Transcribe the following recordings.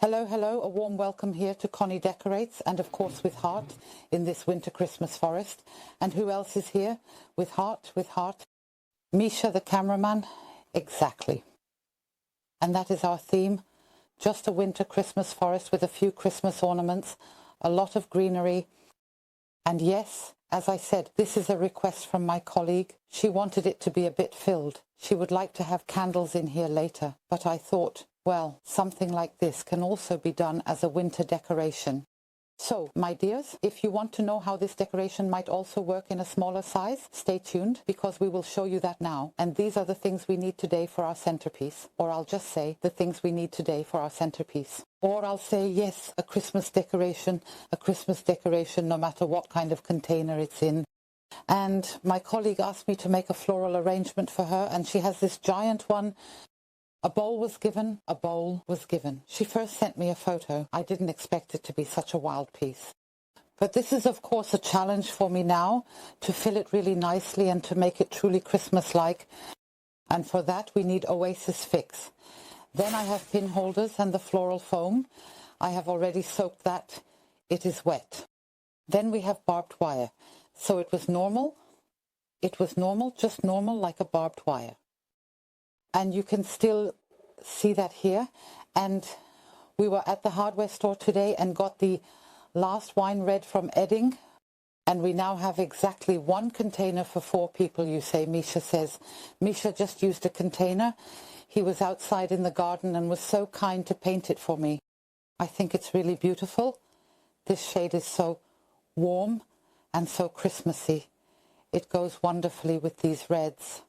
Hello, hello, a warm welcome here to Conny Decorates and of course with Heart in this winter Christmas forest. And who else is here? With Heart, Micha the cameraman, exactly. And that is our theme, just a winter Christmas forest with a few Christmas ornaments, a lot of greenery. And yes, as I said, this is a request from my colleague. She wanted it to be a bit filled. She would like to have candles in here later, but I thought, well, something like this can also be done as a winter decoration. So, my dears, if you want to know how this decoration might also work in a smaller size, stay tuned because we will show you that now. And these are the things we need today for our centerpiece. Or I'll just say the things we need today for our centerpiece. Or I'll say, yes, a Christmas decoration no matter what kind of container it's in. And my colleague asked me to make a floral arrangement for her, and she has this giant one. A bowl was given. She first sent me a photo. I didn't expect it to be such a wild piece. But this is, of course, a challenge for me now to fill it really nicely and to make it truly Christmas-like. And for that, we need Oasis Fix. Then I have pin holders and the floral foam. I have already soaked that. It is wet. Then we have barbed wire. So it was normal, just normal like a barbed wire. And you can still see that here. And we were at the hardware store today and got the last wine red from Edding. And we now have exactly one container for 4 people, you say, Micha says. Micha just used a container. He was outside in the garden and was so kind to paint it for me. I think it's really beautiful. This shade is so warm and so Christmassy. It goes wonderfully with these reds.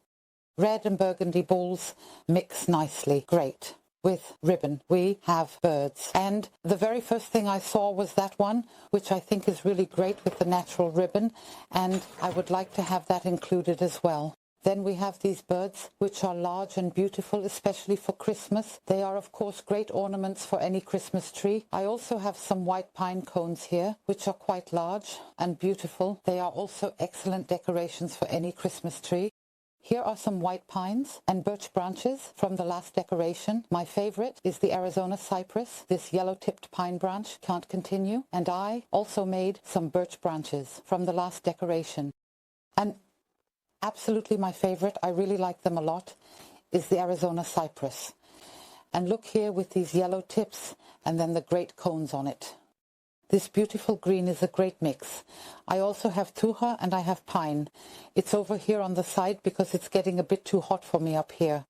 Red and burgundy balls mix nicely. Great. With ribbon, we have birds. And the very first thing I saw was that one, which I think is really great with the natural ribbon. And I would like to have that included as well. Then we have these birds, which are large and beautiful, especially for Christmas. They are, of course, great ornaments for any Christmas tree. I also have some white pine cones here, which are quite large and beautiful. They are also excellent decorations for any Christmas tree. Here are some white pines and birch branches from the last decoration. My favorite is the Arizona cypress, this yellow-tipped pine branch, can't continue. And I also made some birch branches from the last decoration. And absolutely my favorite, I really like them a lot, is the Arizona cypress. And look here with these yellow tips and then the great cones on it. This beautiful green is a great mix. I also have thuja and I have pine. It's over here on the side because it's getting a bit too hot for me up here.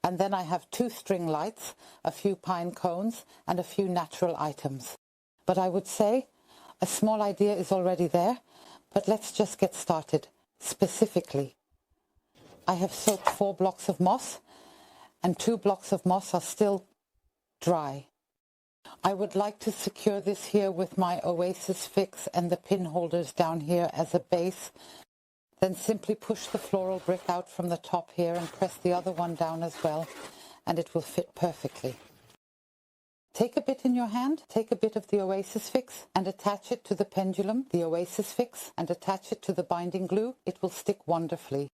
And then I have 2 string lights, a few pine cones and a few natural items. But I would say a small idea is already there, but let's just get started. Specifically, I have soaked 4 blocks of moss and 2 blocks of moss are still dry. I would like to secure this here with my Oasis Fix and the pin holders down here as a base. Then simply push the floral brick out from the top here and press the other one down as well, and it will fit perfectly. Take a bit in your hand, take a bit of the Oasis Fix and attach it to the pendulum, the Oasis Fix, and attach it to the binding glue. It will stick wonderfully.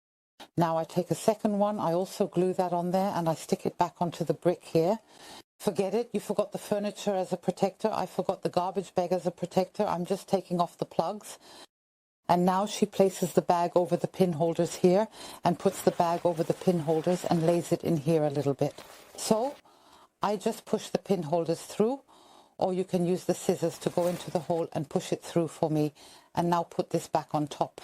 Now I take a second one, I also glue that on there and I stick it back onto the brick here. Forget it, you forgot the furniture as a protector, I forgot the garbage bag as a protector, I'm just taking off the plugs. And now she places the bag over the pin holders here and puts the bag over the pin holders and lays it in here a little bit. So I just push the pin holders through, or you can use the scissors to go into the hole and push it through for me. And now put this back on top.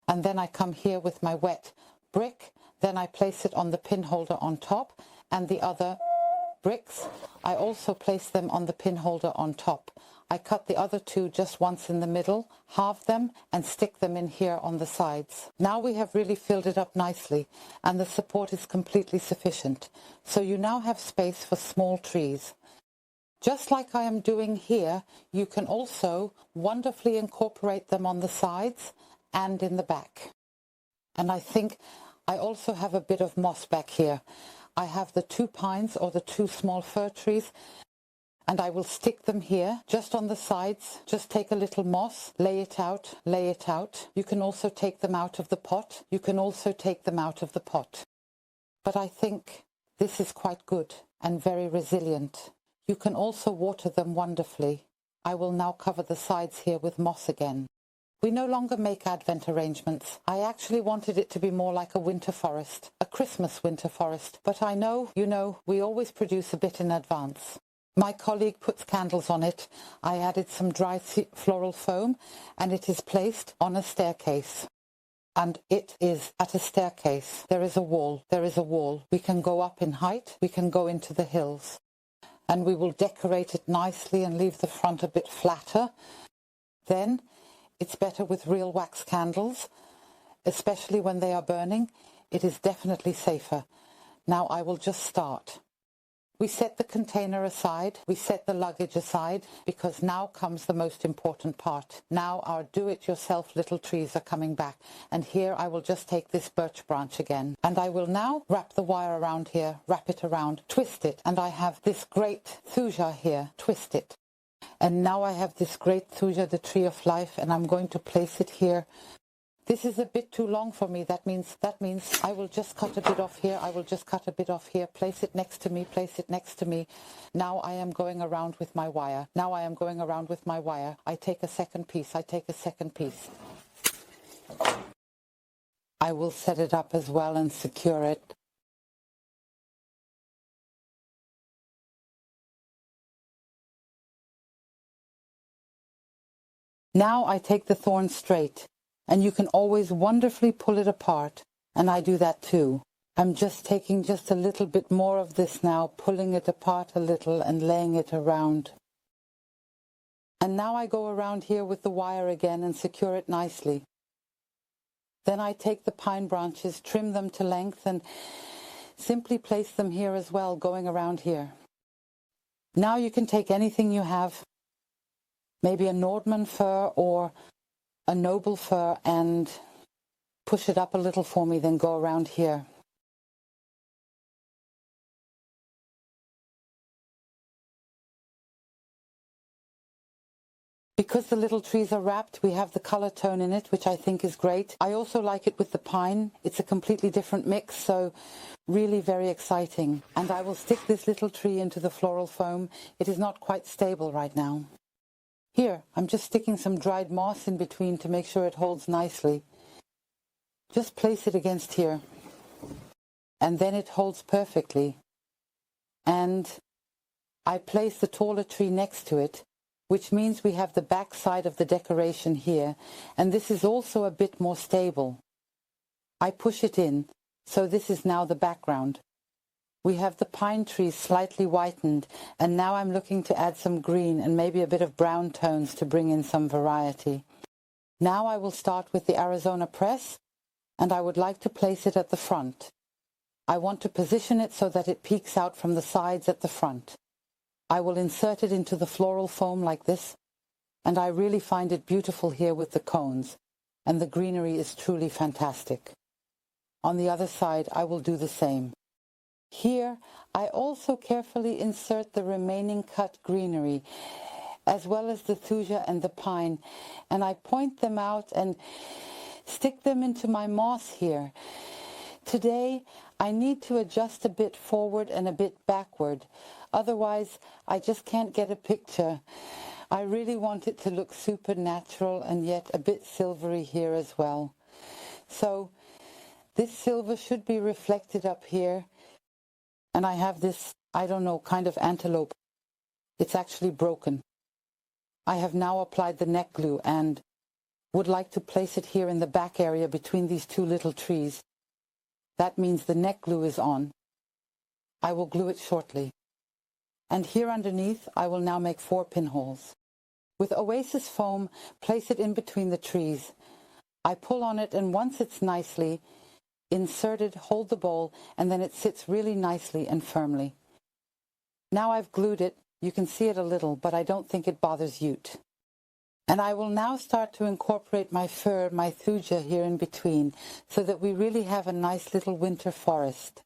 And then I come here with my wet brick, then I place it on the pin holder on top, and the other bricks, I also place them on the pin holder on top. I cut the other 2 just once in the middle, halve them and stick them in here on the sides. Now we have really filled it up nicely and the support is completely sufficient. So you now have space for small trees. Just like I am doing here, you can also wonderfully incorporate them on the sides and in the back. And I think I also have a bit of moss back here. I have the 2 pines or the 2 small fir trees and I will stick them here just on the sides. Just take a little moss, lay it out, lay it out. You can also take them out of the pot. But I think this is quite good and very resilient. You can also water them wonderfully. I will now cover the sides here with moss again. We no longer make Advent arrangements. I actually wanted it to be more like a winter forest, a Christmas winter forest, but I know, we always produce a bit in advance. My colleague puts candles on it. I added some dry floral foam, and it is placed on a staircase. And it is at a staircase. There is a wall. We can go up in height. We can go into the hills. And we will decorate it nicely and leave the front a bit flatter. Then it's better with real wax candles, especially when they are burning. It is definitely safer. Now I will just start. We set the container aside, we set the luggage aside, because now comes the most important part. Now our do-it-yourself little trees are coming back. And here I will just take this birch branch again. And I will now wrap the wire around here, wrap it around, twist it. And I have this great thuja here, twist it. And now I have this great thuja, the tree of life, and I'm going to place it here. This is a bit too long for me. That means I will just cut a bit off here. Place it next to me. Now I am going around with my wire. I take a second piece. I will set it up as well and secure it. Now I take the thorn straight. And you can always wonderfully pull it apart. And I do that too. I'm just taking just a little bit more of this now, pulling it apart a little and laying it around. And now I go around here with the wire again and secure it nicely. Then I take the pine branches, trim them to length, and simply place them here as well, going around here. Now you can take anything you have, maybe a Nordmann fir or a noble fir, and push it up a little for me, then go around here. Because the little trees are wrapped, we have the color tone in it, which I think is great. I also like it with the pine. It's a completely different mix, so really very exciting. And I will stick this little tree into the floral foam. It is not quite stable right now. Here, I'm just sticking some dried moss in between to make sure it holds nicely. Just place it against here. And then it holds perfectly. And I place the taller tree next to it, which means we have the back side of the decoration here. And this is also a bit more stable. I push it in, so this is now the background. We have the pine trees slightly whitened, and now I'm looking to add some green and maybe a bit of brown tones to bring in some variety. Now I will start with the Arizona press, and I would like to place it at the front. I want to position it so that it peeks out from the sides at the front. I will insert it into the floral foam like this, and I really find it beautiful here with the cones, and the greenery is truly fantastic. On the other side, I will do the same. Here, I also carefully insert the remaining cut greenery, as well as the thuja and the pine, and I point them out and stick them into my moss here. Today, I need to adjust a bit forward and a bit backward, otherwise I just can't get a picture. I really want it to look supernatural and yet a bit silvery here as well. So, this silver should be reflected up here. And I have this, kind of antelope. It's actually broken. I have now applied the neck glue and would like to place it here in the back area between these two little trees. That means the neck glue is on. I will glue it shortly. And here underneath, I will now make 4 pinholes. With Oasis foam, place it in between the trees. I pull on it, and once it's nicely inserted, hold the bowl, and then it sits really nicely and firmly. Now I've glued it. You can see it a little, but I don't think it bothers Ute. And I will now start to incorporate my fir, my thuja here in between, so that we really have a nice little winter forest.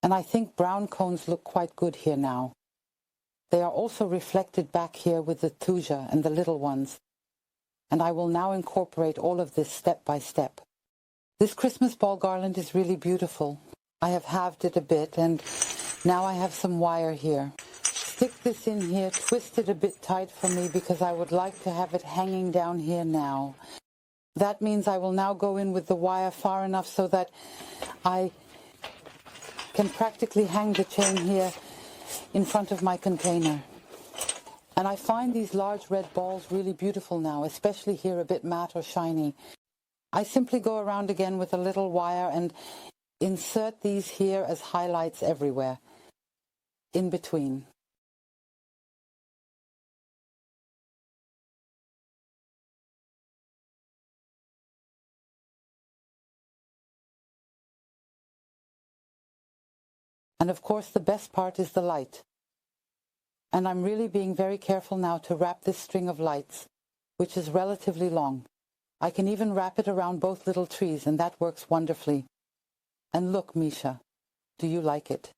And I think brown cones look quite good here now. They are also reflected back here with the thuja and the little ones. And I will now incorporate all of this step by step. This Christmas ball garland is really beautiful. I have halved it a bit, and now I have some wire here. stick this in here, twist it a bit tight for me because I would like to have it hanging down here now. That means I will now go in with the wire far enough so that I can practically hang the chain here in front of my container. And I find these large red balls really beautiful now, especially here a bit matte or shiny. I simply go around again with a little wire and insert these here as highlights everywhere, in between. And of course the best part is the light. And I'm really being very careful now to wrap this string of lights, which is relatively long. I can even wrap it around both little trees, and that works wonderfully. And look, Micha, do you like it?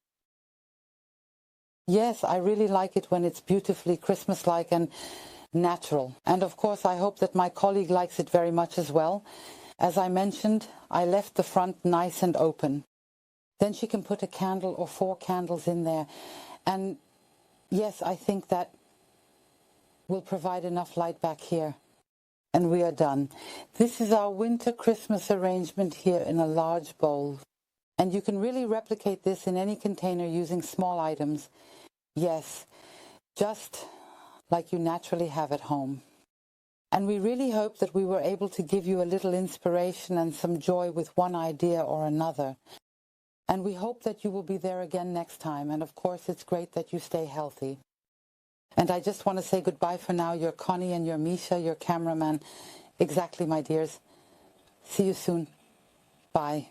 Yes, I really like it when it's beautifully Christmas-like and natural. And of course, I hope that my colleague likes it very much as well. As I mentioned, I left the front nice and open. Then she can put a candle or 4 candles in there. And yes, I think that will provide enough light back here. And we are done. This is our winter Christmas arrangement here in a large bowl. And you can really replicate this in any container using small items. Yes, just like you naturally have at home. And we really hope that we were able to give you a little inspiration and some joy with one idea or another. And we hope that you will be there again next time. And of course, it's great that you stay healthy. And I just want to say goodbye for now. You're Conny and you're Micha, your cameraman. Exactly, my dears. See you soon. Bye.